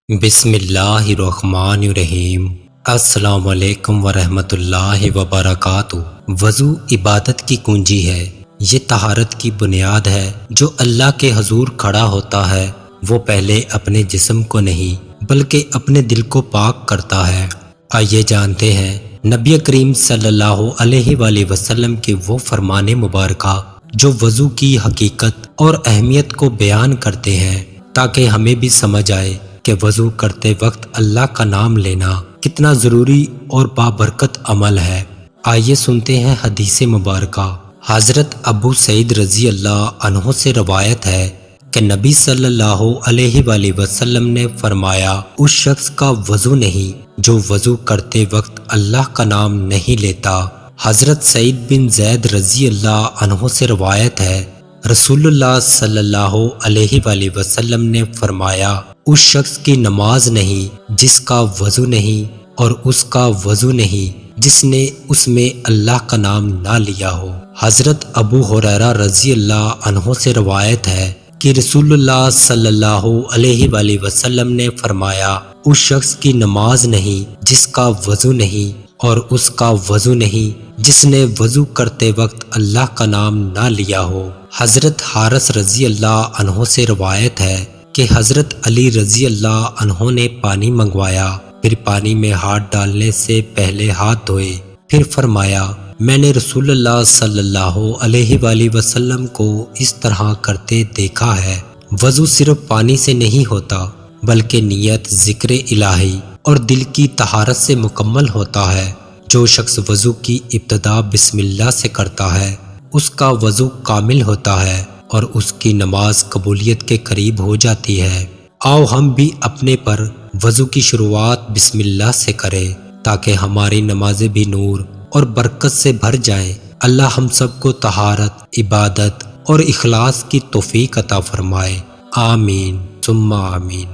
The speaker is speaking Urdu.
بسم اللہ الرحمن الرحیم۔ السلام علیکم ورحمۃ اللہ وبرکاتہ۔ وضو عبادت کی کنجی ہے، یہ طہارت کی بنیاد ہے۔ جو اللہ کے حضور کھڑا ہوتا ہے وہ پہلے اپنے جسم کو نہیں بلکہ اپنے دل کو پاک کرتا ہے۔ آئیے جانتے ہیں نبی کریم صلی اللہ علیہ وآلہ وسلم کے وہ فرمان مبارکہ جو وضو کی حقیقت اور اہمیت کو بیان کرتے ہیں، تاکہ ہمیں بھی سمجھ آئے کہ وضو کرتے وقت اللہ کا نام لینا کتنا ضروری اور بابرکت عمل ہے۔ آئیے سنتے ہیں حدیث مبارکہ۔ حضرت ابو سعید رضی اللہ عنہ سے روایت ہے کہ نبی صلی اللہ علیہ وآلہ وسلم نے فرمایا، اس شخص کا وضو نہیں جو وضو کرتے وقت اللہ کا نام نہیں لیتا۔ حضرت سعید بن زید رضی اللہ عنہ سے روایت ہے، رسول اللہ صلی اللہ علیہ وآلہ وسلم نے فرمایا، اس شخص کی نماز نہیں جس کا وضو نہیں، اور اس کا وضو نہیں جس نے اس میں اللہ کا نام نہ لیا ہو۔ حضرت ابو ہریرہ رضی اللہ عنہ سے روایت ہے کہ رسول اللہ صلی اللہ علیہ وآلہ وسلم نے فرمایا، اس شخص کی نماز نہیں جس کا وضو نہیں، اور اس کا وضو نہیں جس نے وضو کرتے وقت اللہ کا نام نہ لیا ہو۔ حضرت حارث رضی اللہ عنہ سے روایت ہے کہ حضرت علی رضی اللہ عنہ نے پانی منگوایا، پھر پانی میں ہاتھ ڈالنے سے پہلے ہاتھ دھوئے، پھر فرمایا، میں نے رسول اللہ صلی اللہ علیہ وآلہ وسلم کو اس طرح کرتے دیکھا ہے۔ وضو صرف پانی سے نہیں ہوتا بلکہ نیت، ذکر الہی اور دل کی طہارت سے مکمل ہوتا ہے۔ جو شخص وضو کی ابتدا بسم اللہ سے کرتا ہے اس کا وضو کامل ہوتا ہے اور اس کی نماز قبولیت کے قریب ہو جاتی ہے۔ آؤ ہم بھی اپنے پر وضو کی شروعات بسم اللہ سے کریں تاکہ ہماری نمازیں بھی نور اور برکت سے بھر جائیں۔ اللہ ہم سب کو طہارت، عبادت اور اخلاص کی توفیق عطا فرمائے۔ آمین ثم آمین۔